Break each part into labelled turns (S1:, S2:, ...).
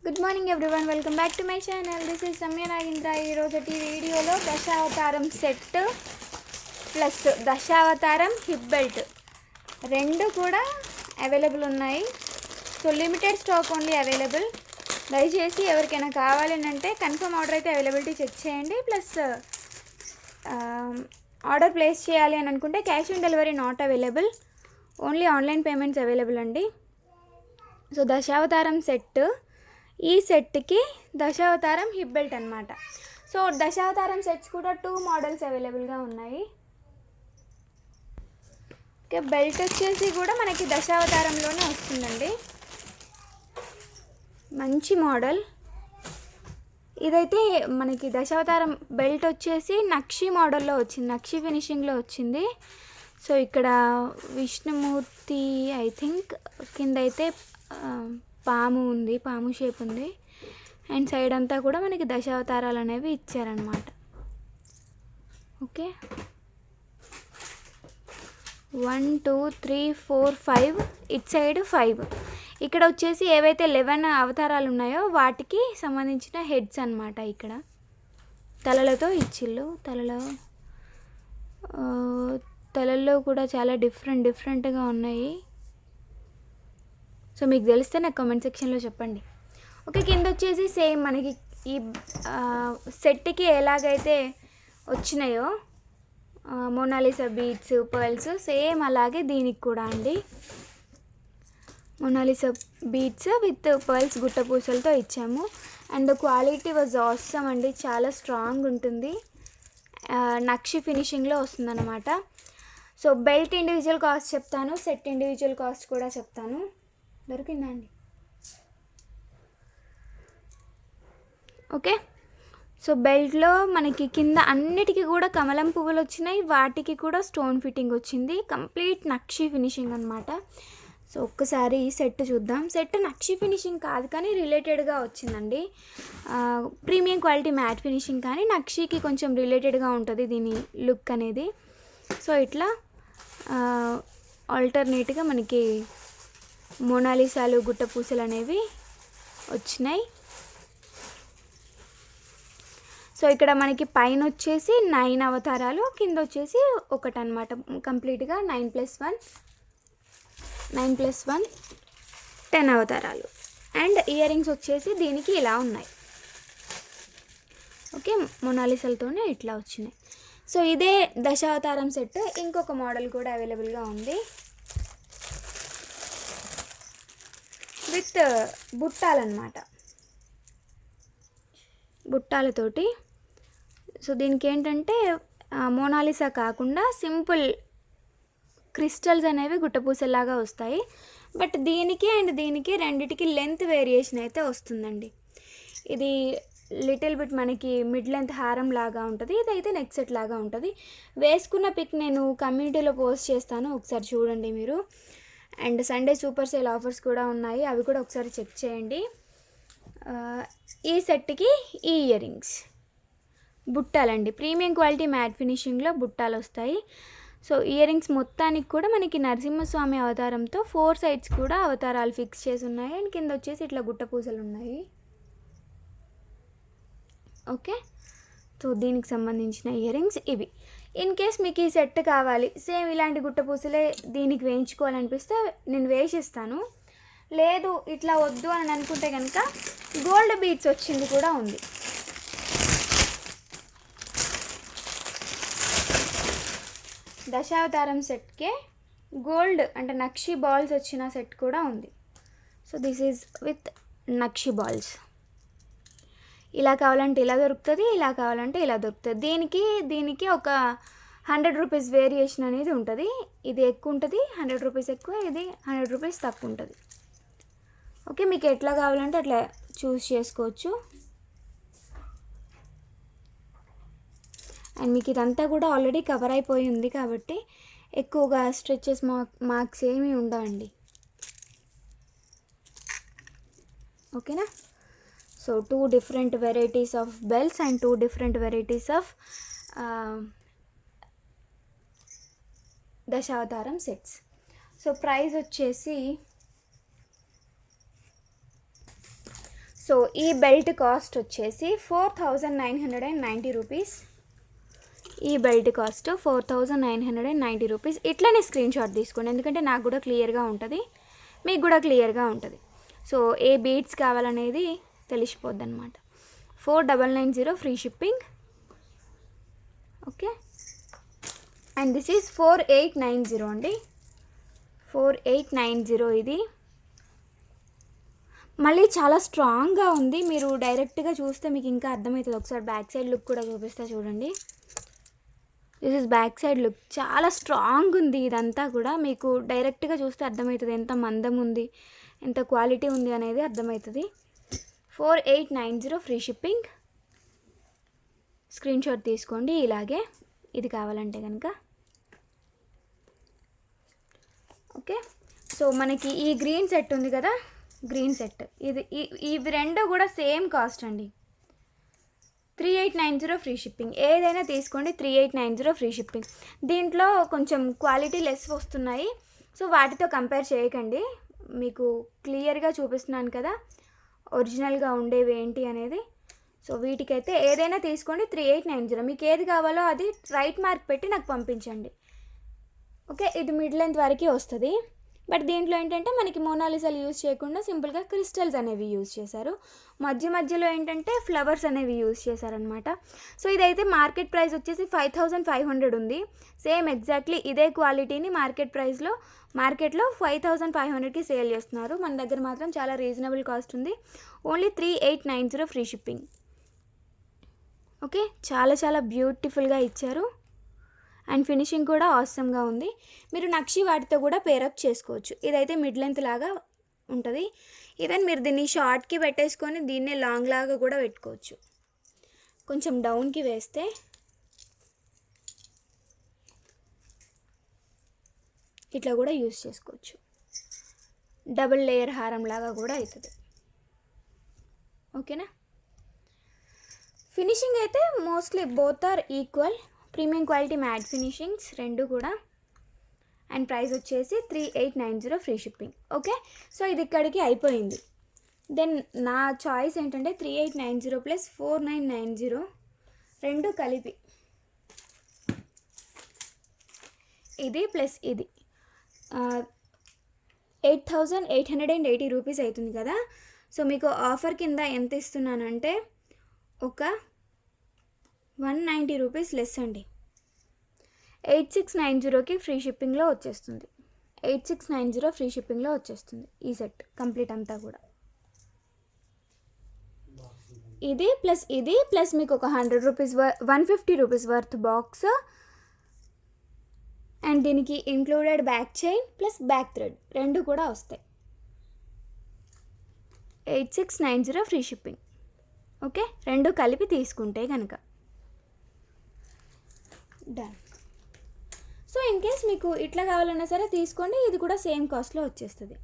S1: Good morning everyone, welcome back to my channel. This is Ramya Nagendra. ఈరోజు వీడియోలో Dasavatharam set plus Dasavatharam hip belt రెండు కూడా available ఉన్నాయి. So limited stock only available. దయచేసి ఎవరికైనా కావాలని అంటే కన్ఫర్మ్ ఆర్డర్ అయితే అవైలబిలిటీ చెక్ చేయండి. ప్లస్ ఆర్డర్ ప్లేస్ చేయాలి అని అనుకుంటే cash on delivery not available, only online payments available అండి. సో దశావతారం సెట్, ఈ సెట్కి దశావతారం హిప్ బెల్ట్ అనమాట. సో దశావతారం సెట్స్ కూడా 2 మోడల్స్ అవైలబుల్గా ఉన్నాయి. ఓకే, బెల్ట్ వచ్చేసి కూడా మనకి దశావతారంలోనే వస్తుందండి. మంచి మోడల్ ఇదైతే. మనకి దశావతారం బెల్ట్ వచ్చేసి నక్షి మోడల్లో వచ్చింది, నక్షి ఫినిషింగ్లో వచ్చింది. సో ఇక్కడ విష్ణుమూర్తి ఐ థింక్, కింద అయితే పాము ఉంది, పాము షేప్ ఉంది. అండ్ సైడ్ అంతా కూడా మనకి దశావతారాలు అనేవి ఇచ్చారనమాట. Okay, 1 2 3 4 5, it side 5. ఇక్కడ వచ్చేసి ఏవైతే 11 అవతారాలు ఉన్నాయో వాటికి సంబంధించిన హెడ్స్ అనమాట. ఇక్కడ తలలతో ఇచ్చిళ్ళు. తలల్లో కూడా చాలా డిఫరెంట్గా ఉన్నాయి. సో మీకు తెలిస్తే నాకు కామెంట్ సెక్షన్లో చెప్పండి. ఓకే, కింద వచ్చేసి సేమ్ మనకి ఈ సెట్కి ఎలాగైతే వచ్చినాయో మోనాలిసా బీడ్స్, పర్ల్స్, సేమ్ అలాగే దీనికి కూడా అండి. మోనాలిసా బీడ్స్ విత్ పర్ల్స్ గుట్టపూసలతో ఇచ్చాము. అండ్ క్వాలిటీ వాజ్ ఆసమ్ అండి, చాలా స్ట్రాంగ్ ఉంటుంది. నక్షి ఫినిషింగ్లో వస్తుందన్నమాట. సో బెల్ట్ ఇండివిజువల్ కాస్ట్ చెప్తాను, సెట్ ఇండివిజువల్ కాస్ట్ కూడా చెప్తాను. దొరికిందా అండి? ఓకే, సో బెల్ట్లో మనకి కింద అన్నిటికీ కూడా కమలం పువ్వులు వచ్చినాయి, వాటికి కూడా స్టోన్ ఫిట్టింగ్ వచ్చింది. కంప్లీట్ నక్షి ఫినిషింగ్ అనమాట. సో ఒక్కసారి ఈ సెట్ చూద్దాం. సెట్ నక్షి ఫినిషింగ్ కాదు కానీ రిలేటెడ్గా వచ్చిందండి. ప్రీమియం క్వాలిటీ మ్యాట్ ఫినిషింగ్ కానీ నక్షికి కొంచెం రిలేటెడ్గా ఉంటుంది దీని లుక్ అనేది. సో ఇట్లా ఆల్టర్నేట్గా మనకి మోనాలిసాలు, గుట్టపూసలు అనేవి వచ్చినాయి. సో ఇక్కడ మనకి పైన వచ్చేసి 9 అవతారాలు, కింద వచ్చేసి ఒకటి అనమాట. కంప్లీట్గా 9+1 10 అవతారాలు. అండ్ ఇయర్ రింగ్స్ వచ్చేసి దీనికి ఇలా ఉన్నాయి. ఓకే, మోనాలిసాలతోనే ఇట్లా వచ్చినాయి. సో ఇదే దశావతారం సెట్. ఇంకొక మోడల్ కూడా అవైలబుల్గా ఉంది విత్ బుట్టాలన్నమాట, బుట్టాలతోటి. సో దీనికి ఏంటంటే మోనాలిసా కాకుండా సింపుల్ క్రిస్టల్స్ అనేవి గుట్టపూసలాగా వస్తాయి. బట్ దీనికి అండ్ దీనికి రెండిటికి లెంత్ వేరియేషన్ అయితే వస్తుందండి. ఇది లిటిల్ బిట్ మనకి మిడ్ లెంత్ హారం లాగా ఉంటుంది, ఇదైతే నెక్ సెట్ లాగా ఉంటుంది. వేసుకున్న పిక్ నేను కమ్యూనిటీలో పోస్ట్ చేస్తాను, ఒకసారి చూడండి మీరు. And Sunday super sale offers కూడా ఉన్నాయి, అవి కూడా ఒకసారి చెక్ చేయండి. ఈ సెట్కి ఈ ఇయర్ రింగ్స్ బుట్టాలండి, ప్రీమియం క్వాలిటీ మ్యాట్ ఫినిషింగ్లో బుట్టాలు వస్తాయి. సో ఇయర్ రింగ్స్ మొత్తానికి కూడా మనకి నరసింహస్వామి అవతారంతో 4 సైడ్స్ కూడా అవతారాలు ఫిక్స్ చేసి ఉన్నాయి. అండ్ కింద వచ్చేసి ఇట్లా గుట్టపూసలు ఉన్నాయి. ఓకే, సో దీనికి సంబంధించిన ఇయర్ రింగ్స్ ఇవి. ఇన్ కేస్ మీకు ఈ సెట్ కావాలి, సేమ్ ఇలాంటి గుట్టపూసలే దీనికి వేయించుకోవాలనిపిస్తే నేను వేసిస్తాను. లేదు ఇట్లా వద్దు అని అనుకుంటే కనుక గోల్డ్ బీడ్స్ వచ్చింది కూడా ఉంది. దశావతారం సెట్కే గోల్డ్ అంటే నక్షి బాల్స్ వచ్చిన సెట్ కూడా ఉంది. So this is with nakshi balls. ఇలా కావాలంటే ఇలా దొరుకుతుంది, ఇలా కావాలంటే ఇలా దొరుకుతుంది. దీనికి ఒక 100 రూపీస్ వేరియేషన్ అనేది ఉంటుంది. ఇది ఎక్కువ ఉంటుంది, 100 రూపీస్ ఎక్కువ, ఇది 100 రూపీస్ తక్కువ ఉంటుంది. ఓకే, మీకు ఎట్లా కావాలంటే అట్లా చూస్ చేసుకోవచ్చు. అండ్ మీకు ఇదంతా కూడా ఆల్రెడీ కవర్ అయిపోయి ఉంది కాబట్టి ఎక్కువగా స్ట్రెచెస్ మార్క్స్ ఏమీ ఉండవండి. ఓకేనా? So 2 different varieties of belts and 2 different varieties of Dashavataram sets. So price వచ్చేసి సో ఈ బెల్ట్ కాస్ట్ వచ్చేసి 4990 రూపీస్. ఈ బెల్ట్ కాస్ట్ 4990 రూపీస్. ఇట్లనే స్క్రీన్ షాట్ తీసుకోండి, ఎందుకంటే నాకు కూడా క్లియర్గా ఉంటుంది, మీకు కూడా క్లియర్గా ఉంటుంది. సో ఏ బీడ్స్ కావాలనేది తెలిసిపోద్ది అనమాట. 4990 free shipping. Okay, and this is 4890 అండి. 4890 ఇది. మళ్ళీ చాలా స్ట్రాంగ్గా ఉంది. మీరు డైరెక్ట్గా చూస్తే మీకు ఇంకా అర్థమవుతుంది. ఒకసారి బ్యాక్ సైడ్ లుక్ కూడా చూపిస్తా చూడండి. This is back side look. చాలా స్ట్రాంగ్ ఉంది ఇదంతా కూడా. మీకు డైరెక్ట్గా చూస్తే అర్థమవుతుంది ఎంత మందం ఉంది, ఎంత క్వాలిటీ ఉంది అనేది అర్థమవుతుంది. 4890 ఫ్రీ షిప్పింగ్. స్క్రీన్ షాట్ తీసుకోండి ఇలాగే, ఇది కావాలంటే కనుక. ఓకే, సో మనకి ఈ గ్రీన్ సెట్ ఉంది కదా, గ్రీన్ సెట్, ఇది ఇవి రెండు కూడా సేమ్ కాస్ట్ అండి. 3890 ఫ్రీ షిప్పింగ్. ఏదైనా తీసుకోండి, 3890 ఫ్రీ షిప్పింగ్. దీంట్లో కొంచెం క్వాలిటీ లెస్ వస్తున్నాయి, సో వాటితో కంపేర్ చేయకండి. మీకు క్లియర్గా చూపిస్తున్నాను కదా ఒరిజినల్గా ఉండేవి ఏంటి అనేది. సో వీటికైతే ఏదైనా తీసుకోండి 3890. మీకు ఏది కావాలో అది రైట్ మార్క్ పెట్టి నాకు పంపించండి. ఓకే, ఇది మిడ్ లెంత్ వరకు వస్తుంది. బట్ దీంట్లో ఏంటంటే మనకి మోనాలిసాలు యూజ్ చేయకుండా సింపుల్గా క్రిస్టల్స్ అనేవి యూజ్ చేశారు. మధ్యలో ఏంటంటే ఫ్లవర్స్ అనేవి యూజ్ చేశారనమాట. సో ఇదైతే మార్కెట్ ప్రైస్ వచ్చేసి 5500 ఉంది. సేమ్ ఎగ్జాక్ట్లీ ఇదే క్వాలిటీని మార్కెట్లో 5500కి సేల్ చేస్తున్నారు. మన దగ్గర మాత్రం చాలా రీజనబుల్ కాస్ట్ ఉంది. Only 3890 free shipping. ఓకే, చాలా బ్యూటిఫుల్గా ఇచ్చారు. అండ్ ఫినిషింగ్ కూడా ఆసమ్గా ఉంది. మీరు నక్షి వాటితో కూడా పేరప్ చేసుకోవచ్చు. ఇదైతే మిడ్ లెంత్ లాగా ఉంటుంది. ఈవెన్ మీరు దీన్ని షార్ట్కి పెట్టేసుకొని దీన్నే లాంగ్ లాగా కూడా పెట్టుకోవచ్చు. కొంచెం డౌన్కి వేస్తే ఇట్లా కూడా యూజ్ చేసుకోవచ్చు. డబుల్ లేయర్ హారం లాగా కూడా అవుతుంది. ఓకేనా. ఫినిషింగ్ అయితే mostly both are equal. Premium quality matte finishings రెండు కూడా. అండ్ ప్రైస్ వచ్చేసి 3890 ఫ్రీ షిప్పింగ్. ఓకే, సో ఇది ఇక్కడికి అయిపోయింది. దెన్ నా చాయిస్ ఏంటంటే 3890 ప్లస్ 4990 రెండు కలిపి, ఇది ప్లస్ ఇది 8880 రూపీస్ అవుతుంది కదా. సో మీకు ఆఫర్ కింద ఎంత ఇస్తున్నానంటే ఒక 190 రూపీస్ లెస్ అండి. 8690కి ఫ్రీ షిప్పింగ్లో వచ్చేస్తుంది. 8690 ఫ్రీ షిప్పింగ్లో వచ్చేస్తుంది ఈ సెట్ కంప్లీట్ అంతా కూడా. ఇది ప్లస్ మీకు ఒక 100 rupees 150 rupees worth box. And దీనికి included back chain plus back thread రెండు కూడా వస్తాయి. 8690 ఫ్రీ షిప్పింగ్. ఓకే, రెండు కలిపి తీసుకుంటే కనుక డన్. సో ఇన్ కేస్ మీకు ఇట్లా కావాలన్నా సరే తీసుకోండి, ఇది కూడా సేమ్ కాస్ట్లో వచ్చేస్తుంది.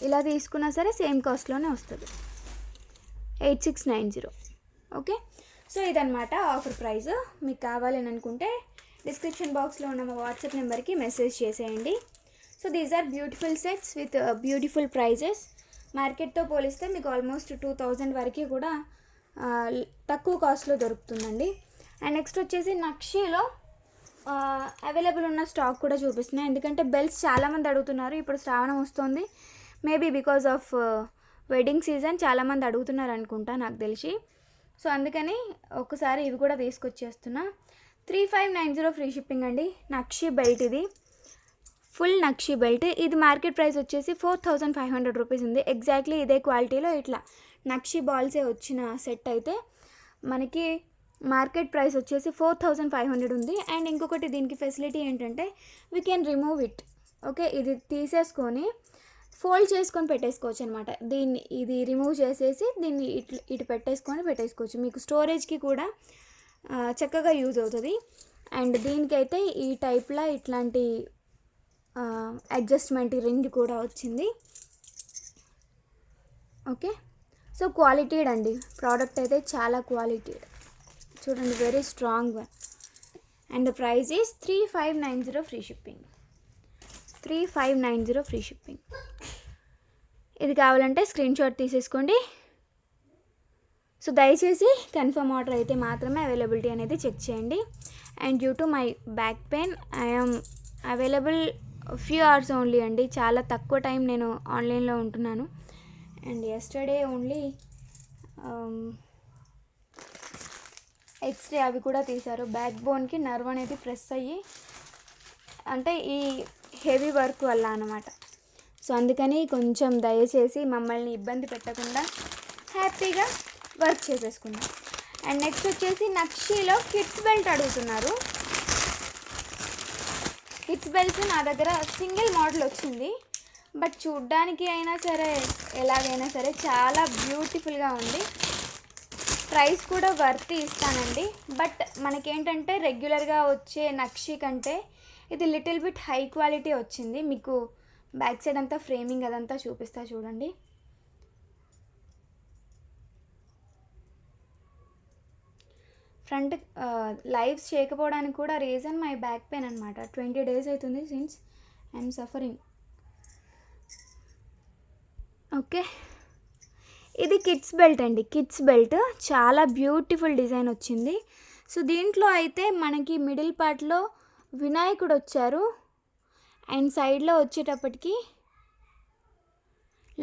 S1: ఇలా తీసుకున్నా సరే సేమ్ కాస్ట్లోనే వస్తుంది. 8690. ఓకే, సో ఇదన్నమాట ఆఫర్ ప్రైస్. మీకు కావాలని అనుకుంటే డిస్క్రిప్షన్ బాక్స్లో ఉన్న మా వాట్సాప్ నెంబర్కి మెసేజ్ చేసేయండి. So these are beautiful sets with beautiful prices. మార్కెట్తో పోలిస్తే మీకు ఆల్మోస్ట్ 2000 వరకు కూడా తక్కువ కాస్ట్లో దొరుకుతుందండి. అండ్ నెక్స్ట్ వచ్చేసి నక్షీలో అవైలబుల్ ఉన్న స్టాక్ కూడా చూపిస్తున్నాయి. ఎందుకంటే బెల్ట్స్ చాలామంది అడుగుతున్నారు. ఇప్పుడు శ్రావణం వస్తుంది, maybe because of wedding season చాలామంది అడుగుతున్నారు అనుకుంటా నాకు తెలిసి. సో అందుకని ఒకసారి ఇవి కూడా తీసుకొచ్చేస్తున్నా. 3590 ఫ్రీ షిప్పింగ్ అండి. నక్షి బెల్ట్, ఇది ఫుల్ నక్షి బెల్ట్. ఇది మార్కెట్ ప్రైస్ వచ్చేసి 4500 రూపీస్ ఉంది. ఎగ్జాక్ట్లీ ఇదే క్వాలిటీలో ఇట్లా నక్షి బాల్సే వచ్చిన సెట్ అయితే మనకి మార్కెట్ ప్రైస్ వచ్చేసి 4500 ఉంది. అండ్ ఇంకొకటి దీనికి ఫెసిలిటీ ఏంటంటే we can remove it. Okay, ఇది తీసేసుకొని ఫోల్డ్ చేసుకొని పెట్టేసుకోవచ్చు అనమాట. ఇది రిమూవ్ చేసేసి దీన్ని ఇటు పెట్టేసుకోవచ్చు. మీకు స్టోరేజ్కి కూడా చక్కగా యూజ్ అవుతుంది. అండ్ దీనికైతే ఈ టైప్లో ఇట్లాంటి అడ్జస్ట్మెంట్ రింగ్ కూడా వచ్చింది. ఓకే, సో క్వాలిటీడ్ అండి ప్రోడక్ట్ అయితే, చాలా క్వాలిటీడ్. చూడండి, very strong one. And the price is 3590 free shipping. 3590 free shipping. ఇది కావాలంటే స్క్రీన్ షాట్ తీసేసుకోండి. సో దయచేసి కన్ఫర్మ్ ఆర్డర్ అయితే మాత్రమే అవైలబిలిటీ అనేది చెక్ చేయండి. And due to my back pain I'm available few hours only అండి. చాలా తక్కువ టైం నేను ఆన్లైన్లో ఉంటున్నాను. అండ్ ఎస్టర్డే ఓన్లీ ఎక్స్రే అవి కూడా తీశారు. బ్యాక్ బోన్కి నర్వ్ అనేది ప్రెస్ అయ్యి, అంటే ఈ హెవీ వర్క్ వల్ల అనమాట. సో అందుకని కొంచెం దయచేసి మమ్మల్ని ఇబ్బంది పెట్టకుండా హ్యాపీగా వర్క్ చేసేసుకున్నాం. అండ్ నెక్స్ట్ వచ్చేసి నక్షీలో కిడ్స్ బెల్ట్ అడుగుతున్నారు. కిడ్స్ బెల్ట్ నా దగ్గర సింగిల్ మోడల్ వచ్చింది, బట్ చూడ్డానికి అయినా సరే ఎలాగైనా సరే చాలా బ్యూటిఫుల్గా ఉంది. ప్రైస్ కూడా వర్త్ ఇస్తానండి. బట్ మనకేంటంటే రెగ్యులర్గా వచ్చే నక్షి కంటే ఇది లిటిల్ బిట్ హై క్వాలిటీ వచ్చింది. మీకు బ్యాక్ సైడ్ అంతా ఫ్రేమింగ్ అదంతా చూపిస్తా చూడండి. ఫ్రంట్ లైవ్స్ చేయకపోవడానికి కూడా రీజన్ మై బ్యాక్ పెయిన్ అనమాట. 20 days అవుతుంది సిన్స్ ఐఎమ్ సఫరింగ్. ఓకే, ఇది కిడ్స్ బెల్ట్ అండి. కిడ్స్ బెల్ట్ చాలా బ్యూటిఫుల్ డిజైన్ వచ్చింది. సో దీంట్లో అయితే మనకి మిడిల్ పార్ట్లో వినాయకుడు వచ్చారు, అండ్ సైడ్లో వచ్చేటప్పటికి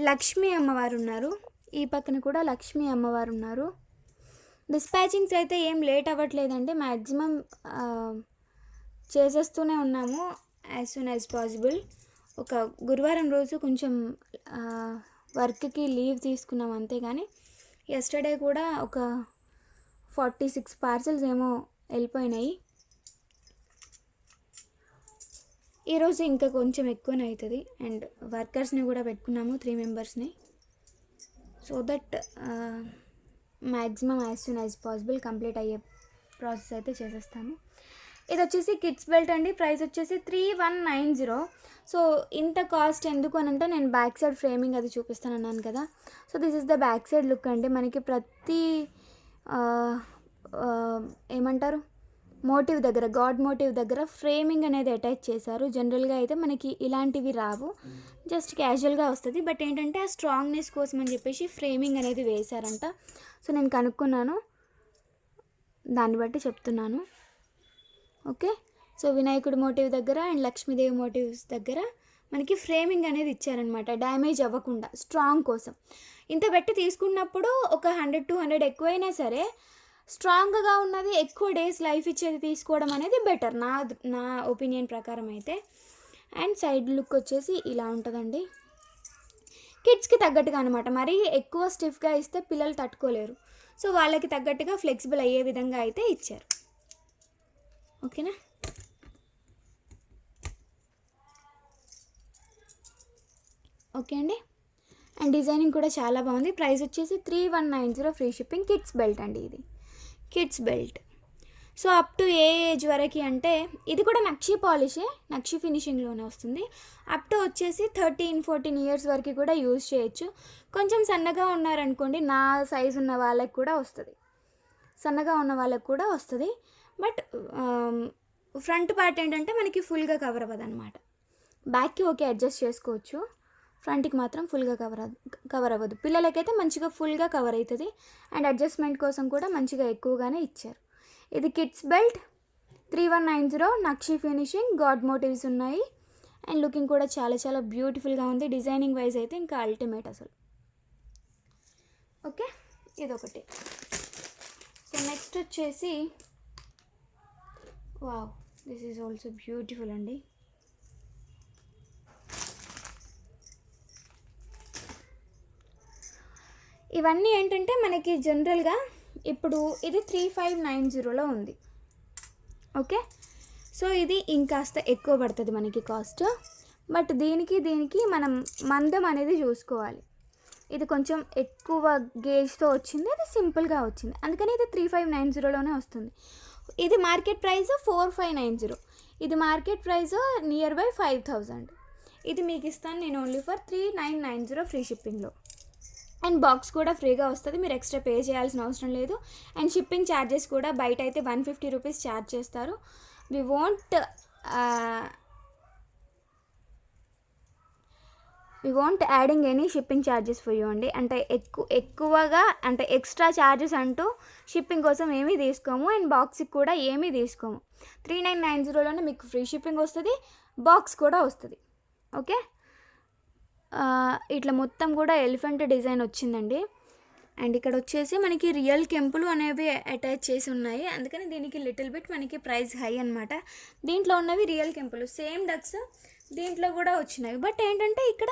S1: లక్ష్మీ అమ్మవారు ఉన్నారు. ఈ పక్కన కూడా లక్ష్మీ అమ్మవారు ఉన్నారు. డిస్పాచింగ్స్ అయితే ఏం లేట్ అవ్వట్లేదండి. మ్యాక్సిమం చేసేస్తూనే ఉన్నాము యాజ్ సూన్ యాజ్ పాసిబుల్. ఒక గురువారం రోజు కొంచెం వర్క్కి లీవ్ తీసుకున్నాం అంతే. కానీ ఎస్టర్డే కూడా ఒక 46 పార్సల్స్ ఏమో వెళ్ళిపోయినాయి. ఈరోజు ఇంకా కొంచెం ఎక్కువనే అవుతుంది. అండ్ వర్కర్స్ని కూడా పెట్టుకున్నాము 3 members, so that maximum as soon as possible complete అయ్యే ప్రాసెస్ అయితే చేసేస్తాము. ఇది వచ్చేసి కిడ్స్ బెల్ట్ అండి. ప్రైస్ వచ్చేసి 3190. సో ఇంత కాస్ట్ ఎందుకు అని అంటే నేను బ్యాక్ సైడ్ ఫ్రేమింగ్ అది చూపిస్తాను అన్నాను కదా. So this is the back side look అండి. మనకి ప్రతి ఏమంటారు మోటివ్ దగ్గర, గాడ్ మోటివ్ దగ్గర ఫ్రేమింగ్ అనేది అటాచ్ చేశారు. జనరల్గా అయితే మనకి ఇలాంటివి రావు, జస్ట్ క్యాజువల్గా వస్తుంది. బట్ ఏంటంటే ఆ స్ట్రాంగ్నెస్ కోసం అని చెప్పేసి ఫ్రేమింగ్ అనేది వేశారంట. సో నేను కనుక్కున్నాను, దాన్ని బట్టి చెప్తున్నాను. ఓకే, సో వినాయకుడి మోటివ్ దగ్గర అండ్ లక్ష్మీదేవి మోటివ్స్ దగ్గర మనకి ఫ్రేమింగ్ అనేది ఇచ్చారనమాట, డ్యామేజ్ అవ్వకుండా స్ట్రాంగ్ కోసం. ఇంత పెట్టి తీసుకున్నప్పుడు ఒక 100-200 ఎక్కువైనా సరే స్ట్రాంగ్గా ఉన్నది ఎక్కువ డేస్ లైఫ్ ఇచ్చేది తీసుకోవడం అనేది బెటర్ నా ఒపీనియన్ ప్రకారం అయితే. అండ్ సైడ్ లుక్ వచ్చేసి ఇలా ఉంటుందండి. కిడ్స్కి తగ్గట్టుగా అనమాట. మరీ ఎక్కువ స్టిఫ్గా ఇస్తే పిల్లలు తట్టుకోలేరు. సో వాళ్ళకి తగ్గట్టుగా ఫ్లెక్సిబుల్ అయ్యే విధంగా అయితే ఇచ్చారు. ఓకేనా. ఓకే అండి. అండ్ డిజైనింగ్ కూడా చాలా బాగుంది. ప్రైస్ వచ్చేసి 3190 ఫ్రీ షిప్పింగ్. కిడ్స్ బెల్ట్ అండి, ఇది kids belt. So up to A age వరకు అంటే ఇది కూడా నక్షి పాలిషే, నక్షి ఫినిషింగ్లోనే వస్తుంది. అప్ టు వచ్చేసి 13-14 years వరకు కూడా యూజ్ చేయొచ్చు. కొంచెం సన్నగా ఉన్నారనుకోండి, నా సైజు ఉన్న వాళ్ళకి కూడా వస్తుంది, సన్నగా ఉన్న వాళ్ళకి కూడా వస్తుంది. బట్ ఫ్రంట్ పార్ట్ ఏంటంటే మనకి ఫుల్గా కవర్ అవ్వదు అనమాట. బ్యాక్కి ఓకే అడ్జస్ట్ చేసుకోవచ్చు, ఫ్రంట్కి మాత్రం ఫుల్గా కవర్ అవ్వదు. పిల్లలకైతే మంచిగా ఫుల్గా కవర్ అవుతుంది. అండ్ అడ్జస్ట్మెంట్ కోసం కూడా మంచిగా ఎక్కువగానే ఇచ్చారు. ఇది కిడ్స్ బెల్ట్ 3190, నక్షి ఫినిషింగ్, గాడ్ మోటివ్స్ ఉన్నాయి. అండ్ లుకింగ్ కూడా చాలా చాలా బ్యూటిఫుల్గా ఉంది. డిజైనింగ్ వైజ్ అయితే ఇంకా అల్టిమేట్ అసలు. ఓకే, ఇదొకటి. సో నెక్స్ట్ వచ్చేసి wow, this is also beautiful అండి. ఇవన్నీ ఏంటంటే మనకి జనరల్గా ఇప్పుడు ఇది 3590లో ఉంది. ఓకే, సో ఇది ఇంకాస్త ఎక్కువ పడుతుంది మనకి కాస్ట్. బట్ దీనికి మనం మందం అనేది చూసుకోవాలి. ఇది కొంచెం ఎక్కువ గేజ్తో వచ్చింది, అది సింపుల్గా వచ్చింది, అందుకని ఇది 3590లోనే వస్తుంది. ఇది మార్కెట్ ప్రైస్ 4590, ఇది మార్కెట్ ప్రైస్ నియర్ బై 5000. ఇది మీకు ఇస్తాను నేను ఓన్లీ ఫర్ 3990 ఫ్రీ షిప్పింగ్లో. అండ్ బాక్స్ కూడా ఫ్రీగా వస్తుంది, మీరు ఎక్స్ట్రా పే చేయాల్సిన అవసరం లేదు. అండ్ షిప్పింగ్ ఛార్జెస్ కూడా బయట అయితే 150 రూపీస్ ఛార్జ్ చేస్తారు. We want we want adding any shipping charges for you అండి. అంటే ఎక్కువగా అంటే ఎక్స్ట్రా ఛార్జెస్ అంటూ షిప్పింగ్ కోసం ఏమీ తీసుకోము, అండ్ బాక్స్కి కూడా ఏమీ తీసుకోము. 3990లోనే మీకు ఫ్రీ షిప్పింగ్ వస్తుంది, బాక్స్ కూడా వస్తుంది. ఓకే, ఇట్లా మొత్తం కూడా ఎలిఫెంట్ డిజైన్ వచ్చిందండి. అండ్ ఇక్కడ వచ్చేసి మనకి రియల్ కెంపులు అనేవి అటాచ్ చేసి ఉన్నాయి, అందుకని దీనికి లిటిల్ బిట్ మనకి ప్రైస్ హై అనమాట. దీంట్లో ఉన్నవి రియల్ కెంపులు, సేమ్ డక్స్ దీంట్లో కూడా వచ్చినాయి. బట్ ఏంటంటే ఇక్కడ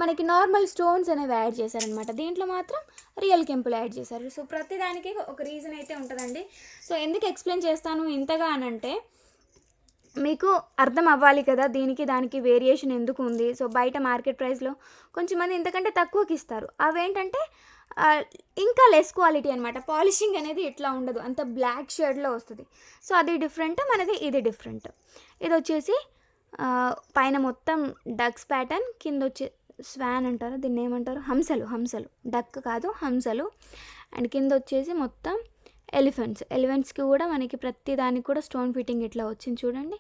S1: మనకి నార్మల్ స్టోన్స్ అనేవి యాడ్ చేశారనమాట, దీంట్లో మాత్రం రియల్ కెంపులు యాడ్ చేశారు. సో ప్రతి దానికి ఒక రీజన్ అయితే ఉంటుందండి. సో ఎందుకు ఎక్స్ప్లెయిన్ చేస్తాను ఇంతగా అనంటే మీకు అర్థం అవ్వాలి కదా, దీనికి దానికి వేరియేషన్ ఎందుకు ఉంది. సో బయట మార్కెట్ ప్రైస్లో కొంచెం మంది ఇంతకంటే తక్కువకి ఇస్తారు, అవేంటంటే ఇంకా లెస్ క్వాలిటీ అనమాట. పాలిషింగ్ అనేది ఇట్లా ఉండదు, అంత బ్లాక్ షేడ్లో వస్తుంది. సో అది డిఫరెంట్, మనది ఇది డిఫరెంట్. ఇది వచ్చేసి పైన మొత్తం డక్స్ ప్యాటర్న్, కింద వచ్చి స్వాన్ అంటారు, దీన్ని ఏమంటారు, హంసలు, డక్ కాదు హంసలు. అండ్ కింద వచ్చేసి మొత్తం ఎలిఫెంట్స్కి కూడా మనకి ప్రతి దానికి కూడా స్టోన్ ఫిట్టింగ్ ఇట్లా వచ్చింది, చూడండి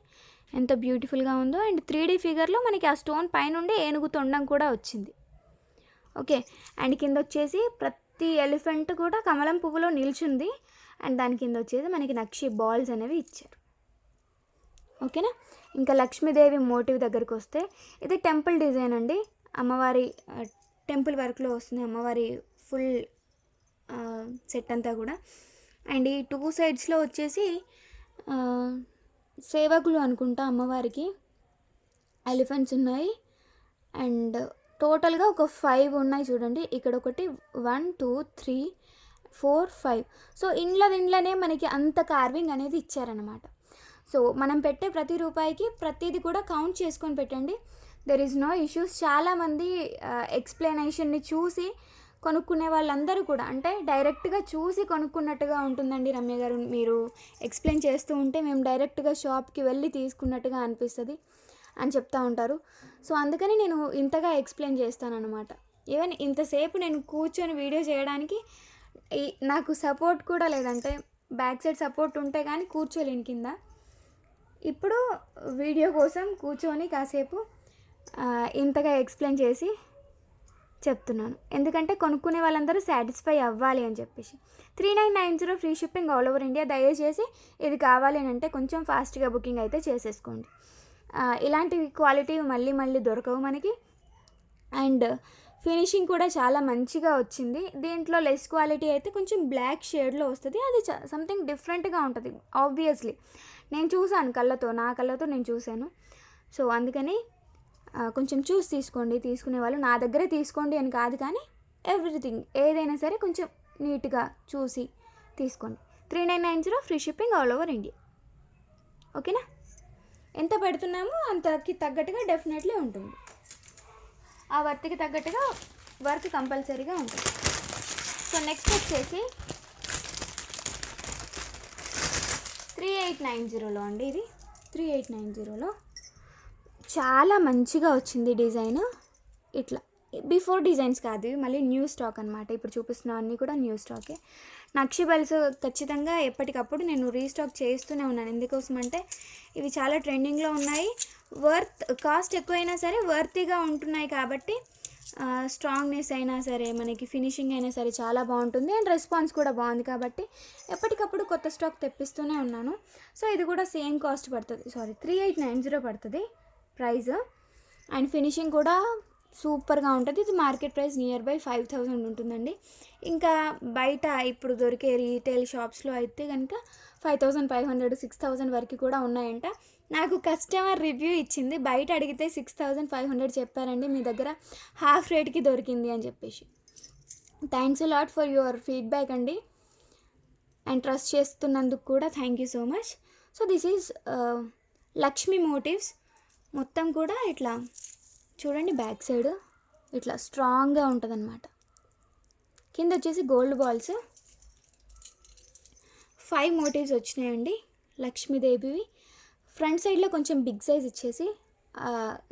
S1: ఎంత బ్యూటిఫుల్గా ఉందో. అండ్ 3D ఫిగర్లో మనకి ఆ స్టోన్ పైనుండి ఏనుగు తొండం కూడా వచ్చింది. ఓకే, అండ్ కింద వచ్చేసి ప్రతి ఎలిఫెంట్ కూడా కమలం పువ్వులో నిల్చుంది, అండ్ దాని కింద వచ్చేసి మనకి నక్షి బాల్స్ అనేవి ఇచ్చారు. ఓకేనా, ఇంకా లక్ష్మీదేవి మోటివ్ దగ్గరికి వస్తే ఇది టెంపుల్ డిజైన్ అండి, అమ్మవారి టెంపుల్ వర్క్లో వస్తుంది, అమ్మవారి ఫుల్ సెట్ అంతా కూడా. అండ్ ఈ 2 సైడ్స్లో వచ్చేసి సేవకులు అనుకుంటా అమ్మవారికి ఎలిఫెంట్స్ ఉన్నాయి. అండ్ టోటల్గా ఒక 5 ఉన్నాయి చూడండి, ఇక్కడ ఒకటి 1 2 3 4 5. సో ఇంట్లోనే మనకి అంత కార్వింగ్ అనేది ఇచ్చారనమాట. సో మనం పెట్టే ప్రతి రూపాయికి ప్రతిదీ కూడా కౌంట్ చేసుకొని పెట్టండి, దెర్ ఈజ్ నో ఇష్యూస్. చాలామంది ఎక్స్ప్లెనేషన్ని చూసి కొనుక్కునే వాళ్ళందరూ కూడా అంటే డైరెక్ట్గా చూసి కొనుక్కున్నట్టుగా ఉంటుందండి రమ్య గారు, మీరు ఎక్స్ప్లెయిన్ చేస్తూ ఉంటే మేము డైరెక్ట్గా షాప్కి వెళ్ళి తీసుకున్నట్టుగా అనిపిస్తుంది అని చెప్తూ ఉంటారు. సో అందుకని నేను ఇంతగా ఎక్స్ప్లెయిన్ చేస్తానన్నమాట. ఈవెన్ ఇంతసేపు నేను కూర్చొని వీడియో చేయడానికి నాకు సపోర్ట్ కూడా లేదంటే బ్యాక్ సైడ్ సపోర్ట్ ఉంటే కానీ కూర్చోలేను కింద. ఇప్పుడు వీడియో కోసం కూర్చొని కాసేపు ఇంతగా ఎక్స్ప్లెయిన్ చేసి చెప్తున్నాను, ఎందుకంటే కొనుక్కునే వాళ్ళందరూ సాటిస్ఫై అవ్వాలి అని చెప్పేసి. 3990 free shipping all over India. దయచేసి ఇది కావాలి అని అంటే కొంచెం ఫాస్ట్గా బుకింగ్ అయితే చేసేసుకోండి, ఇలాంటి క్వాలిటీ మళ్ళీ దొరకవు మనకి. అండ్ ఫినిషింగ్ కూడా చాలా మంచిగా వచ్చింది. దీంట్లో లెస్ క్వాలిటీ అయితే కొంచెం బ్లాక్ షేడ్లో వస్తుంది, అది సంథింగ్ డిఫరెంట్గా ఉంటుంది. ఆబ్వియస్లీ నేను చూసాను నా కళ్ళతో నేను చూశాను. సో అందుకని కొంచెం చూసి తీసుకోండి, తీసుకునే వాళ్ళు నా దగ్గరే తీసుకోండి అని కాదు, కానీ ఎవ్రీథింగ్ ఏదైనా సరే కొంచెం నీట్గా చూసి తీసుకోండి. 3990 free shipping all over India. ఓకేనా, ఎంత పెడుతున్నామో అంతకి తగ్గట్టుగా డెఫినెట్లీ ఉంటుంది, ఆ వర్త్కి తగ్గట్టుగా వర్క్ కంపల్సరీగా ఉంటుంది. సో నెక్స్ట్ వచ్చేసి 3890లో అండి, ఇది 3890లో చాలా మంచిగా వచ్చింది డిజైన్. ఇట్లా బిఫోర్ డిజైన్స్ కాదు ఇవి, మళ్ళీ న్యూ స్టాక్ అనమాట. ఇప్పుడు చూపిస్తున్న అన్నీ కూడా న్యూ స్టాకే. నక్షి బెల్స్ ఖచ్చితంగా ఎప్పటికప్పుడు నేను రీస్టాక్ చేస్తూనే ఉన్నాను, ఎందుకోసం అంటే ఇవి చాలా ట్రెండింగ్లో ఉన్నాయి, కాస్ట్ ఎక్కువైనా సరే వర్తీగా ఉంటున్నాయి కాబట్టి స్ట్రాంగ్నెస్ అయినా సరే మనకి ఫినిషింగ్ అయినా సరే చాలా బాగుంటుంది, అండ్ రెస్పాన్స్ కూడా బాగుంది కాబట్టి ఎప్పటికప్పుడు కొత్త స్టాక్ తెప్పిస్తూనే ఉన్నాను. సో ఇది కూడా సేమ్ కాస్ట్ పడుతుంది, 3890 పడుతుంది ప్రైస్, అండ్ ఫినిషింగ్ కూడా సూపర్గా ఉంటుంది. ఇది మార్కెట్ ప్రైస్ నియర్ బై 5000 ఉంటుందండి. ఇంకా బయట ఇప్పుడు దొరికే రీటైల్ షాప్స్లో అయితే కనుక 5500 6000 వరకు కూడా ఉన్నాయంట. నాకు కస్టమర్ రివ్యూ ఇచ్చింది, బయట అడిగితే 6500 చెప్పారండి, మీ దగ్గర హాఫ్ రేట్కి దొరికింది అని చెప్పేసి. Thanks lot for your feedback అండి, అండ్ ట్రస్ట్ చేస్తున్నందుకు కూడా thank you so much. So this is Lakshmi motives. మొత్తం కూడా ఇట్లా చూడండి, బ్యాక్ సైడ్ ఇట్లా స్ట్రాంగ్గా ఉంటుంది అనమాట. కింద వచ్చేసి గోల్డ్ బాల్స్ 5 మోటివ్స్ వచ్చినాయండి లక్ష్మీదేవివి. ఫ్రంట్ సైడ్లో కొంచెం బిగ్ సైజ్ ఇచ్చేసి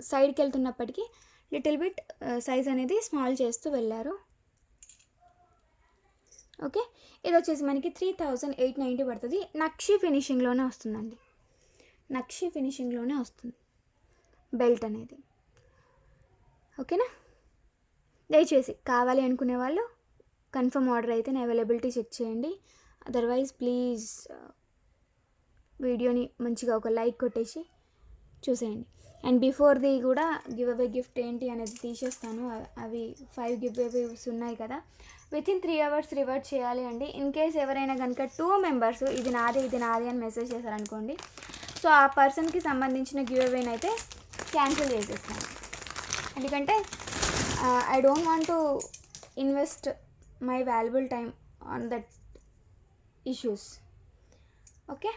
S1: సైడ్కి వెళ్తున్నప్పటికీ లిటిల్ బిట్ సైజ్ అనేది స్మాల్ చేస్తూ వెళ్ళారు. ఓకే, ఇది వచ్చేసి మనకి 3890 పడుతుంది. నక్షి ఫినిషింగ్లోనే వస్తుందండి, నక్షి ఫినిషింగ్లోనే వస్తుంది బెల్ట్ అనేది. ఓకేనా. దయచేసి కావాలి అనుకునే వాళ్ళు కన్ఫర్మ్ ఆర్డర్ అయితే నా అవైలబిలిటీ చెక్ చేయండి. అదర్వైజ్ ప్లీజ్ వీడియోని మంచిగా ఒక లైక్ కొట్టేసి చూసేయండి. అండ్ బిఫోర్ది కూడా గివ్ అవే గిఫ్ట్ ఏంటి అనేది తీసేస్తాను. అవి 5 గివ్ అవేస్ ఉన్నాయి కదా, వితిన్ 3 hours రివర్ట్ చేయాలి అండి. ఇన్ కేస్ ఎవరైనా కనుక 2 members ఇది నాది అని మెసేజ్ చేశారనుకోండి, సో ఆ పర్సన్కి సంబంధించిన గివ్ అవేని అయితే క్యాన్సిల్ చేసేస్తాను. ఎందుకంటే I don't want to invest my valuable time on that issues. Okay,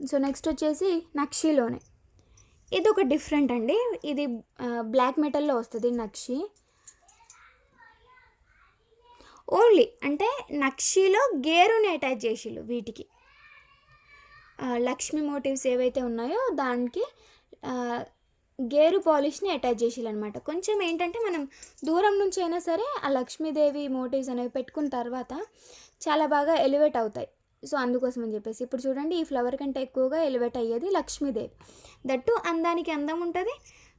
S1: so next వచ్చేసి నక్షీలోనే ఇది ఒక డిఫరెంట్ అండి. ఇది బ్లాక్ మెటల్లో వస్తుంది నక్షి. ఓన్లీ అంటే నక్షిలో గేరుని అటాచ్ చేసిళ్ళు వీటికి. లక్ష్మీ మోటివ్స్ ఏవైతే ఉన్నాయో దానికి గేరు పాలిష్ని అటాచ్ చేసిళ్ళు అనమాట. కొంచెం ఏంటంటే మనం దూరం నుంచి అయినా సరే ఆ లక్ష్మీదేవి మోటివ్స్ అనేవి పెట్టుకున్న తర్వాత చాలా బాగా ఎలివేట్ అవుతాయి. సో అందుకోసం అని చెప్పేసి ఇప్పుడు చూడండి, ఈ ఫ్లవర్ కంటే ఎక్కువగా ఎలివేట్ అయ్యేది లక్ష్మీదేవి. దట్టు అందానికి అందం ఉంటుంది,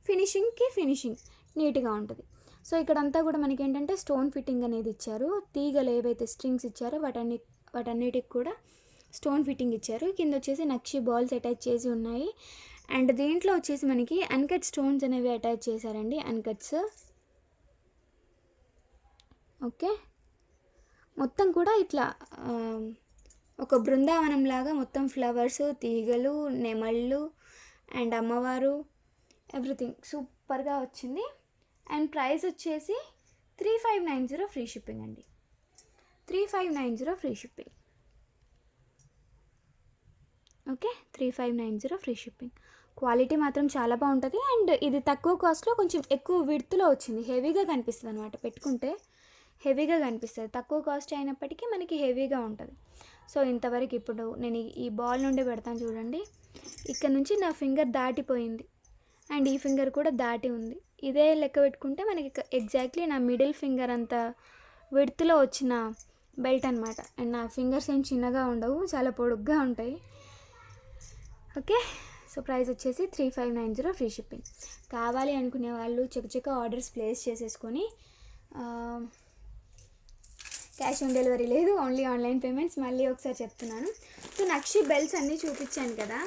S1: ఫినిషింగ్కి ఫినిషింగ్ నీట్గా ఉంటుంది. సో ఇక్కడంతా కూడా మనకి ఏంటంటే స్టోన్ ఫిట్టింగ్ అనేది ఇచ్చారు. తీగలు ఏవైతే స్ట్రింగ్స్ ఇచ్చారో వాటన్నిటికి కూడా స్టోన్ ఫిట్టింగ్ ఇచ్చారు. కింద వచ్చేసి నక్షి బాల్స్ అటాచ్ చేసి ఉన్నాయి. అండ్ దీంట్లో వచ్చేసి మనకి అన్కట్ స్టోన్స్ అనేవి అటాచ్ చేశారండి, అన్కట్స్. ఓకే, మొత్తం కూడా ఇట్లా ఒక బృందావనం లాగా మొత్తం ఫ్లవర్స్, తీగలు, నెమళ్ళు అండ్ అమ్మవారు ఎవ్రీథింగ్ సూపర్గా వచ్చింది. అండ్ ప్రైస్ వచ్చేసి 3590 ఫ్రీ షిప్పింగ్ అండి. 3590 free shipping. Okay, 3590 free shipping. Quality మాత్రం చాలా బాగుంటుంది. అండ్ ఇది తక్కువ కాస్ట్లో కొంచెం ఎక్కువ విడ్త్లో వచ్చింది. హెవీగా కనిపిస్తుంది అనమాట, పెట్టుకుంటే హెవీగా కనిపిస్తుంది. తక్కువ కాస్ట్ అయినప్పటికీ మనకి హెవీగా ఉంటుంది. సో ఇంతవరకు ఇప్పుడు నేను ఈ బాల్ నుండి పెడతాను చూడండి, ఇక్కడ నుంచి నా ఫింగర్ దాటిపోయింది అండ్ ఈ ఫింగర్ కూడా దాటి ఉంది. ఇదే లెక్క పెట్టుకుంటే మనకి ఎగ్జాక్ట్లీ నా మిడిల్ ఫింగర్ అంత విడ్త్లో వచ్చిన బెల్ట్ అనమాట. అండ్ నా ఫింగర్స్ ఏం చిన్నగా ఉండవు, చాలా పొడుగ్గా ఉంటాయి. ఓకే, సో ప్రైస్ వచ్చేసి 3590 ఫ్రీ షిప్పింగ్. కావాలి అనుకునే వాళ్ళు చకచక ఆర్డర్స్ ప్లేస్ చేసేసుకొని, క్యాష్ ఆన్ డెలివరీ లేదు, ఓన్లీ ఆన్లైన్ పేమెంట్స్. మళ్ళీ ఒకసారి చెప్తున్నాను. సో నక్షి బెల్ట్స్ అన్నీ చూపించాను కదా,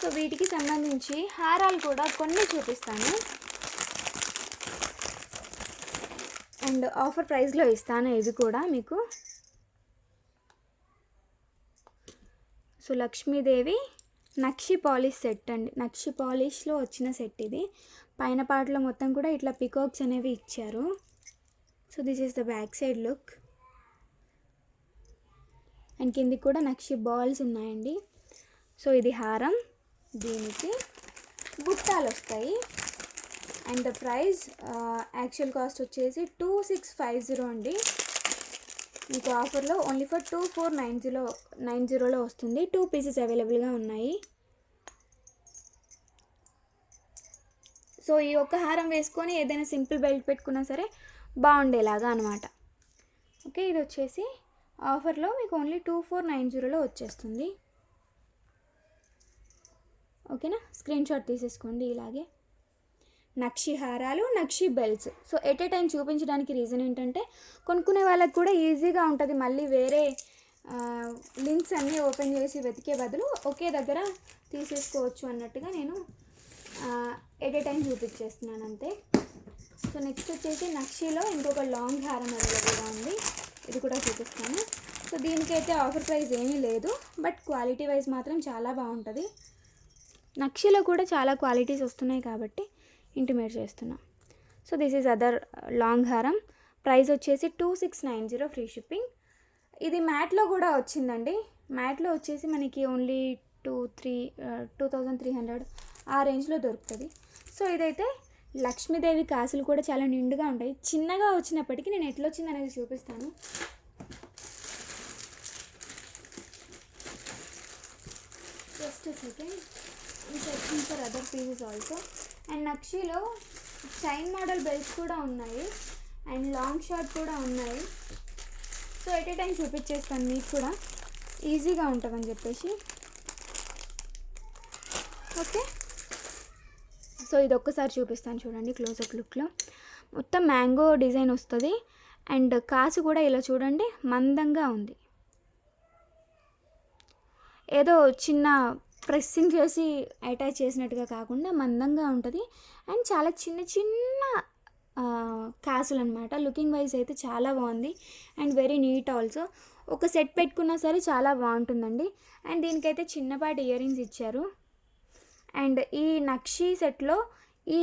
S1: సో వీటికి సంబంధించి హారాలు కూడా కొన్ని చూపిస్తాను అండ్ ఆఫర్ ప్రైస్లో ఇస్తాను ఇవి కూడా మీకు. సో లక్ష్మీదేవి నక్షి పాలిష్ సెట్ అండి, నక్షి పాలిష్లో వచ్చిన సెట్ ఇది. పైన పార్ట్లో మొత్తం కూడా ఇట్లా పికాక్స్ అనేవి ఇచ్చారు. So this is the back side look. And కిందికి కూడా నక్షి బాల్స్ ఉన్నాయండి. సో ఇది హారం, దీనికి బుట్టాలు వస్తాయి. And the price actual cost వచ్చేసి 2650 అండి. మీకు ఆఫర్లో ఓన్లీ ఫర్ 2490లో వస్తుంది. 2 pieces అవైలబుల్గా ఉన్నాయి. సో ఈ ఒక్క హారం వేసుకొని ఏదైనా సింపుల్ బెల్ట్ పెట్టుకున్నా సరే బాగుండేలాగా అనమాట. ఓకే, ఇది వచ్చేసి ఆఫర్లో మీకు ఓన్లీ 2490లో వచ్చేస్తుంది. ఓకేనా, స్క్రీన్ షాట్ తీసేసుకోండి ఇలాగే. నక్షి హారాలు, nakshi belts. So at a time చూపించడానికి రీజన్ ఏంటంటే కొనుక్కునే వాళ్ళకి కూడా ఈజీగా ఉంటుంది. మళ్ళీ వేరే లింక్స్ అన్నీ ఓపెన్ చేసి వెతికే బదులు ఒకే దగ్గర తీసేసుకోవచ్చు అన్నట్టుగా నేను ఎట్ ఏ టైం చూపించేస్తున్నాను అంతే. సో నెక్స్ట్ వచ్చేసి నక్షిలో ఇంకొక లాంగ్ హారం అవైలబుల్గా ఉంది, ఇది కూడా చూపిస్తాను. సో దీనికైతే ఆఫర్ ప్రైస్ ఏమీ లేదు, బట్ క్వాలిటీ వైజ్ మాత్రం చాలా బాగుంటుంది. నక్షిలో కూడా చాలా క్వాలిటీస్ వస్తున్నాయి కాబట్టి ఇంటిమేట్ చేస్తున్నా. So this is other long హారం. ప్రైస్ వచ్చేసి 2690 ఫ్రీ షిప్పింగ్. ఇది మ్యాట్లో కూడా వచ్చిందండి. మ్యాట్లో వచ్చేసి మనకి ఓన్లీ 2300 ఆ రేంజ్లో దొరుకుతుంది. సో ఇదైతే లక్ష్మీదేవి కాసులు కూడా చాలా నిండుగా ఉంటాయి. చిన్నగా వచ్చినప్పటికీ నేను ఎట్లా వచ్చింది అనేది చూపిస్తాను. Just second. Searching for other pieces also. And నక్షిలో చైన్ మోడల్ బెల్ట్స్ కూడా ఉన్నాయి అండ్ లాంగ్ షార్ట్ కూడా ఉన్నాయి. సో ఎట్ ఏ టైం చూపించేస్తాను మీకు కూడా ఈజీగా ఉంటుందని చెప్పేసి. ఓకే, సో ఇది ఒక్కసారి చూపిస్తాను చూడండి క్లోజప్ లుక్లో. మొత్తం మ్యాంగో డిజైన్ వస్తుంది. అండ్ కాసు కూడా ఇలా చూడండి మందంగా ఉంది, ఏదో చిన్న ప్రెస్సింగ్ చేసి అటాచ్ చేసినట్టుగా కాకుండా మందంగా ఉంటుంది. అండ్ చాలా చిన్న చిన్న కాసులు అనమాట. లుకింగ్ వైజ్ అయితే చాలా బాగుంది అండ్ వెరీ నీట్ ఆల్సో. ఒక సెట్ పెట్టుకున్నా సరే చాలా బాగుంటుందండి. అండ్ దీనికైతే చిన్నపాటి ఇయర్ రింగ్స్ ఇచ్చారు. అండ్ ఈ నక్షి సెట్లో ఈ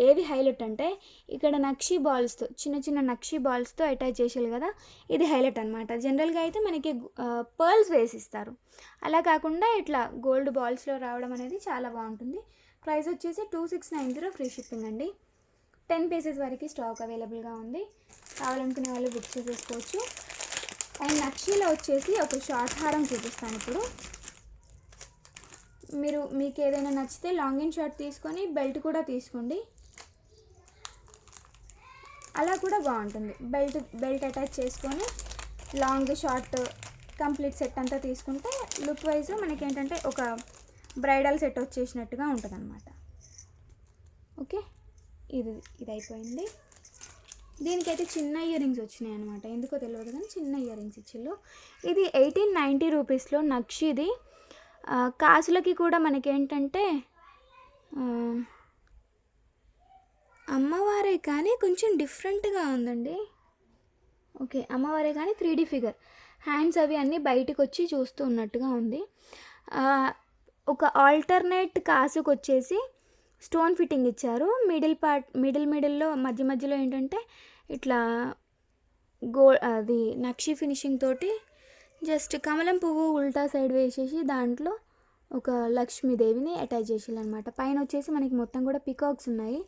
S1: ఏవి హైలైట్ అంటే ఇక్కడ నక్షి బాల్స్తో, చిన్న చిన్న నక్షి బాల్స్తో అటాచ్ చేసేది కదా, ఇది హైలైట్ అనమాట. జనరల్గా అయితే మనకి పర్ల్స్ వేసిస్తారు, అలా కాకుండా ఇట్లా గోల్డ్ బాల్స్లో రావడం అనేది చాలా బాగుంటుంది. ప్రైస్ వచ్చేసి 2690 ఫ్రీ షిప్పింగ్ అండి. 10 పీసెస్ వరకు స్టాక్ అవైలబుల్గా ఉంది, కావాలనుకునే వాళ్ళు బుక్ చేసేసుకోవచ్చు. అండ్ నక్షిలో వచ్చేసి ఒక షార్ట్ హారం చూపిస్తాను ఇప్పుడు. మీకు ఏదైనా నచ్చితే లాంగ్ అండ్ షార్ట్ తీసుకొని బెల్ట్ కూడా తీసుకోండి, అలా కూడా బాగుంటుంది. బెల్ట్ అటాచ్ చేసుకొని లాంగ్ షార్ట్ కంప్లీట్ సెట్ అంతా తీసుకుంటే లుక్ వైజ్ మనకి ఏంటంటే ఒక బ్రైడల్ సెట్ వచ్చేసినట్టుగా ఉంటుంది అనమాట. ఓకే, ఇది అయిపోయింది. దీనికైతే చిన్న ఇయర్ రింగ్స్ వచ్చినాయి అనమాట, ఎందుకో తెలియదు కానీ చిన్న ఇయర్ రింగ్స్ ఇచ్చిళ్ళు. ఇది 1890 రూపీస్లో నక్షిది. కాసులకి కూడా మనకేంటంటే అమ్మవారే కానీ కొంచెం డిఫరెంట్గా ఉందండి. ఓకే, అమ్మవారే కానీ 3D ఫిగర్, హ్యాండ్స్ అవి అన్నీ బయటకు వచ్చి చూస్తూ ఉన్నట్టుగా ఉంది. ఒక ఆల్టర్నేట్ కాసుకు వచ్చేసి స్టోన్ ఫిట్టింగ్ ఇచ్చారు. మిడిల్లో మధ్యలో ఏంటంటే ఇట్లా అది నక్షి ఫినిషింగ్ తోటి జస్ట్ కమలం పువ్వు ఉల్టా సైడ్ వేసేసి దాంట్లో ఒక లక్ష్మీదేవిని అటాచ్ చేసేయాలి అనమాట. పైన వచ్చేసి మనకి మొత్తం కూడా పికాక్స్ ఉన్నాయి.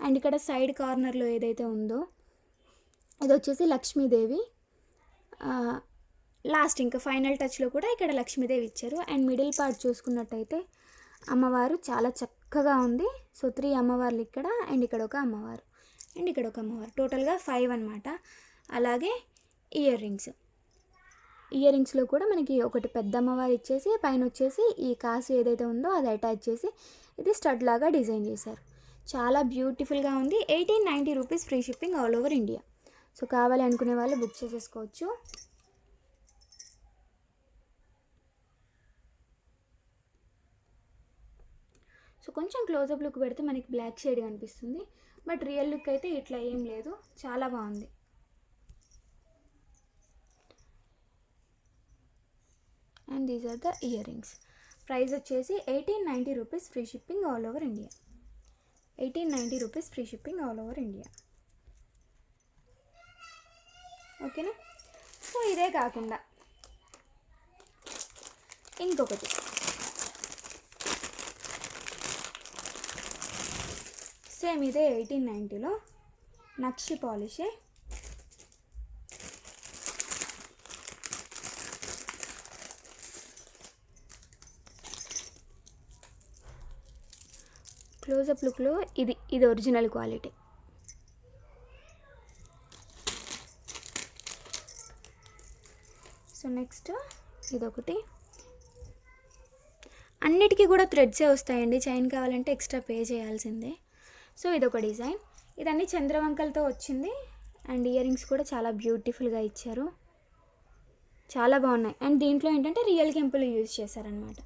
S1: అండ్ ఇక్కడ సైడ్ కార్నర్లో ఏదైతే ఉందో ఇది వచ్చేసి లక్ష్మీదేవి. లాస్ట్ ఇంకా ఫైనల్ టచ్లో కూడా ఇక్కడ లక్ష్మీదేవి ఇచ్చారు. అండ్ మిడిల్ పార్ట్ చూసుకున్నట్టయితే అమ్మవారు చాలా చక్కగా ఉంది. సో 3 అమ్మవార్లు ఇక్కడ, అండ్ ఇక్కడ ఒక అమ్మవారు, అండ్ ఇక్కడ ఒక అమ్మవారు, టోటల్గా 5 అనమాట. అలాగే ఇయర్ రింగ్స్లో కూడా మనకి ఒకటి పెద్ద అమ్మవారు ఇచ్చేసి పైన వచ్చేసి ఈ కాసు ఏదైతే ఉందో అది అటాచ్ చేసి ఇది స్టడ్ లాగా డిజైన్ చేశారు. చాలా బ్యూటిఫుల్గా ఉంది. 1890 rupees free shipping all over India. So కావాలి అనుకునే వాళ్ళు బుక్ చేసేసుకోవచ్చు. సో కొంచెం క్లోజప్ లుక్ పెడితే మనకి బ్లాక్ షేడ్ కనిపిస్తుంది, బట్ రియల్ లుక్ అయితే ఇట్లా ఏం లేదు, చాలా బాగుంది. And these are the ear rings. Price వచ్చేసి 1890 rupees free shipping all over India. 1890 rupees free shipping all over India. ఓకేనా. సో ఇదే కాకుండా ఇంకొకటి సేమ్ ఇదే 1890లో నక్షి పాలిషే. క్లోజప్ లుక్లో ఇది ఒరిజినల్ క్వాలిటీ. సో నెక్స్ట్ ఇదొకటి. అన్నిటికీ కూడా థ్రెడ్సే వస్తాయండి, చైన్ కావాలంటే ఎక్స్ట్రా పే చేయాల్సిందే. సో ఇదొక డిజైన్, ఇదన్నీ చంద్రవంకలతో వచ్చింది. అండ్ ఇయర్ రింగ్స్ కూడా చాలా బ్యూటిఫుల్గా ఇచ్చారు, చాలా బాగున్నాయి. అండ్ దీంట్లో ఏంటంటే రియల్ కెంపులు యూజ్ చేశారనమాట,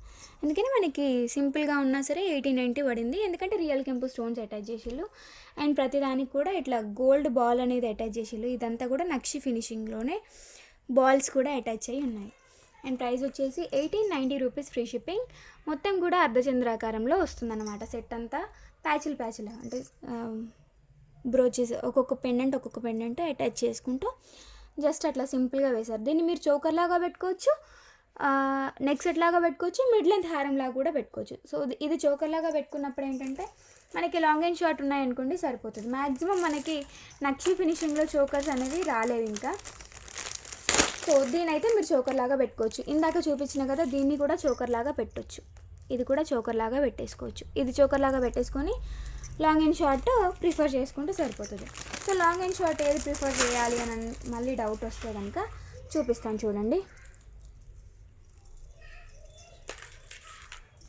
S1: అందుకని మనకి సింపుల్గా ఉన్నా సరే 1890 పడింది. ఎందుకంటే రియల్ కెంపు స్టోన్స్ అటాచ్ చేసిళ్ళు. అండ్ ప్రతిదానికి కూడా ఇట్లా గోల్డ్ బాల్ అనేది అటాచ్ చేసిళ్ళు. ఇదంతా కూడా నక్షి ఫినిషింగ్లోనే బాల్స్ కూడా అటాచ్ అయ్యి ఉన్నాయి. అండ్ ప్రైస్ వచ్చేసి 1890 రూపీస్ ఫ్రీ షిప్పింగ్. మొత్తం కూడా అర్ధచంద్రాకారంలో వస్తుందన్నమాట. సెట్ అంతా ప్యాచులు అంటే బ్రోచెస్, ఒక్కొక్క పెండెంట్ అటాచ్ చేసుకుంటూ జస్ట్ అట్లా సింపుల్గా వేశారు. దీన్ని మీరు చోకర్ లాగా పెట్టుకోవచ్చు, నెక్ సెట్ లాగా పెట్టుకోవచ్చు, మిడ్ లెంత్ హారం లాగా కూడా పెట్టుకోవచ్చు. సో ఇది చోకర్ లాగా పెట్టుకున్నప్పుడు ఏంటంటే మనకి లాంగ్ అండ్ షార్ట్ ఉన్నాయనుకోండి సరిపోతుంది. మ్యాక్సిమం మనకి నక్షి ఫినిషింగ్లో చోకర్స్ అనేది రాలేదు ఇంకా. సో దీనైతే మీరు చోకర్ లాగా పెట్టుకోవచ్చు. ఇందాక చూపించిన కదా, దీన్ని కూడా చోకర్ లాగా పెట్టొచ్చు. ఇది కూడా చోకర్ లాగా పెట్టేసుకోవచ్చు. ఇది చోకర్ లాగా పెట్టేసుకొని లాంగ్ అండ్ షార్ట్ ప్రిఫర్ చేసుకుంటే సరిపోతుంది. సో లాంగ్ అండ్ షార్ట్ ఏది ప్రిఫర్ చేయాలి అని మళ్ళీ డౌట్ వస్తే కనుక చూపిస్తాను చూడండి.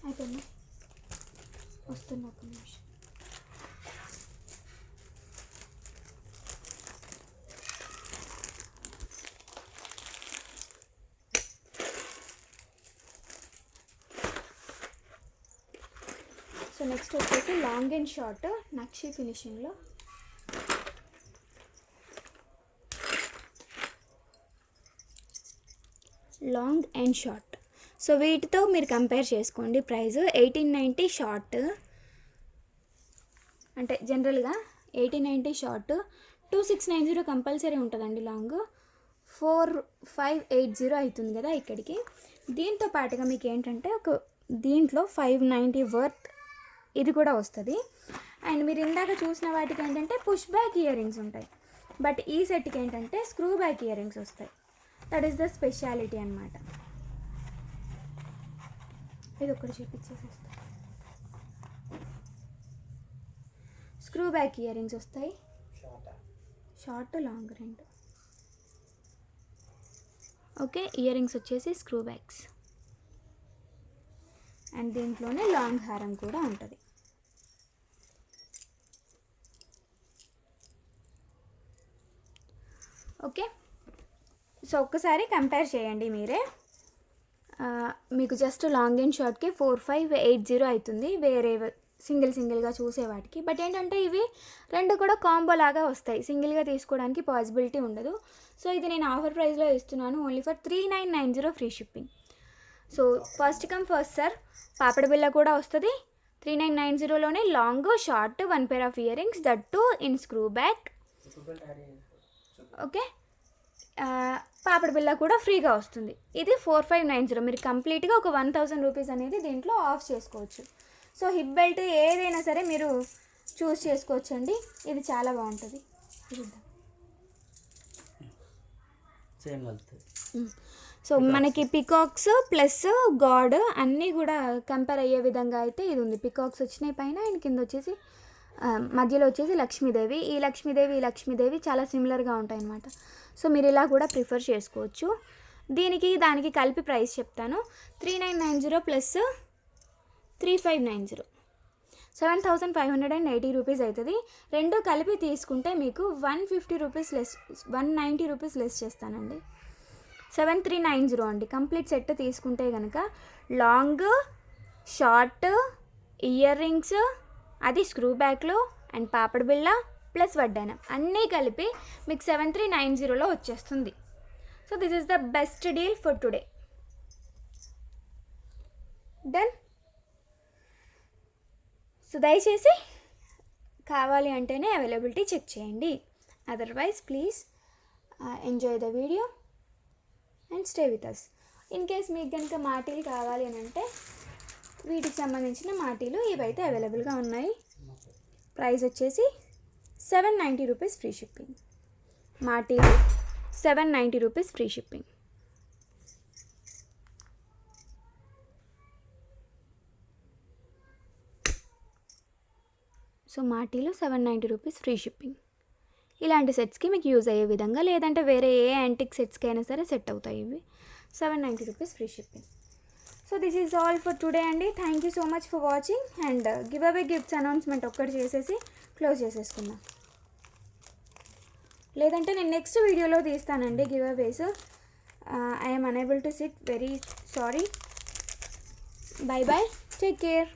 S1: అయిపోయింది, వస్తున్నా ఒక నిమిషం. నెక్స్ట్ వచ్చేసి లాంగ్ అండ్ షార్ట్ నక్షి ఫినిషింగ్లో. Long and short. సో వీటితో మీరు కంపేర్ చేసుకోండి. ప్రైస్ 1890 షార్ట్, అంటే జనరల్గా 1890 షార్ట్, 2690 కంపల్సరీ ఉంటుందండి. లాంగ్ 4580 అవుతుంది కదా ఇక్కడికి. దీంతో పాటుగా మీకు ఏంటంటే దీంట్లో 590 వర్త్ ఇది కూడా వస్తుంది. అండ్ మీరు ఇందాక చూసిన వాటికి ఏంటంటే పుష్ బ్యాక్ ఇయర్ రింగ్స్ ఉంటాయి, బట్ ఈ సెట్కి ఏంటంటే స్క్రూ బ్యాక్ ఇయర్ రింగ్స్ వస్తాయి. దట్ ఈస్ ద స్పెషాలిటీ అనమాట. ఇది ఒకటి చూపించేసేస్తాను. స్క్రూ బ్యాక్ ఇయర్ రింగ్స్ వస్తాయి, షార్ట్ లాంగ్ రెండు. ఓకే, ఇయర్ రింగ్స్ వచ్చేసి స్క్రూ బ్యాగ్స్. అండ్ దీంట్లోనే లాంగ్ హారం కూడా ఉంటుంది. ఓకే, సో ఒక్కసారి కంపేర్ చేయండి మీరే. మీకు జస్ట్ లాంగ్ అండ్ షార్ట్కి 4580 అవుతుంది వేరే సింగిల్గా చూసేవాటికి. బట్ ఏంటంటే ఇవి రెండు కూడా కాంబో లాగా వస్తాయి, సింగిల్గా తీసుకోవడానికి పాసిబిలిటీ ఉండదు. సో ఇది నేను ఆఫర్ ప్రైస్లో ఇస్తున్నాను, only for 3990 free shipping. So first come first sir. పాపడ బిళ్ళ కూడా వస్తుంది 3990లోనే. Long short 1 pair of ear rings, that too in screw back. Okay, పాపడ బిళ్ళ కూడా ఫ్రీగా వస్తుంది. ఇది 4590. మీరు కంప్లీట్గా ఒక 1000 రూపీస్ అనేది దీంట్లో ఆఫ్ చేసుకోవచ్చు. సో హిప్ బెల్ట్ ఏదైనా సరే మీరు చూస్ చేసుకోవచ్చు అండి. ఇది చాలా బాగుంటుంది. సో మనకి పికాక్స్ ప్లస్ గాడ్ అన్నీ కూడా కంపేర్ అయ్యే విధంగా అయితే ఇది ఉంది. పికాక్స్ వచ్చినాయి పైన, అండ్ కింద వచ్చేసి మధ్యలో వచ్చేసి లక్ష్మీదేవి. ఈ లక్ష్మీదేవి చాలా సిమిలర్గా ఉంటాయి అన్నమాట. సో మీరు ఇలా కూడా ప్రిఫర్ చేసుకోవచ్చు. దానికి కలిపి ప్రైస్ చెప్తాను. 3990 ప్లస్ 3590, 7580 రూపీస్ అవుతుంది. రెండు కలిపి తీసుకుంటే మీకు 150 రూపీస్ లెస్, 190 రూపీస్ లెస్ చేస్తానండి. 7390 అండి. కంప్లీట్ సెట్ తీసుకుంటే కనుక లాంగ్ షార్ట్ ఇయర్ రింగ్స్, అది స్క్రూ బ్యాక్లో, అండ్ పాపడ బిళ్ళ ప్లస్ వడ్డానం అన్నీ కలిపి మీకు 7390లో వచ్చేస్తుంది. So this is the best deal for today. Done. So దయచేసి కావాలి అంటేనే అవైలబిలిటీ చెక్ చేయండి. Otherwise please enjoy the video and stay with us. In case మీకు కనుక మాటీలు కావాలి అని అంటే వీటికి సంబంధించిన మాటీలు ఇవైతే అవైలబుల్గా ఉన్నాయి. ప్రైస్ వచ్చేసి 790 రూపీస్ ఫ్రీ షిప్పింగ్. మాటీలు 790 రూపీస్ ఫ్రీ షిప్పింగ్. సో మాటీలు 790 రూపీస్ ఫ్రీ షిప్పింగ్. ఇలాంటి సెట్స్కి మీకు యూజ్ అయ్యే విధంగా, లేదంటే వేరే ఏ యాంటిక్ సెట్స్కి అయినా సరే సెట్ అవుతాయి ఇవి. 790 rupees free shipping. So this is all for today అండి. Thank you so much for watching. And giveaway gifts announcement ఒక్కటి చేసేసి క్లోజ్ చేసేసుకుందాం, లేదంటే నేను నెక్స్ట్ వీడియోలో తీస్తానండి giveaways. I'm unable to sit, very sorry. Bye bye, take care.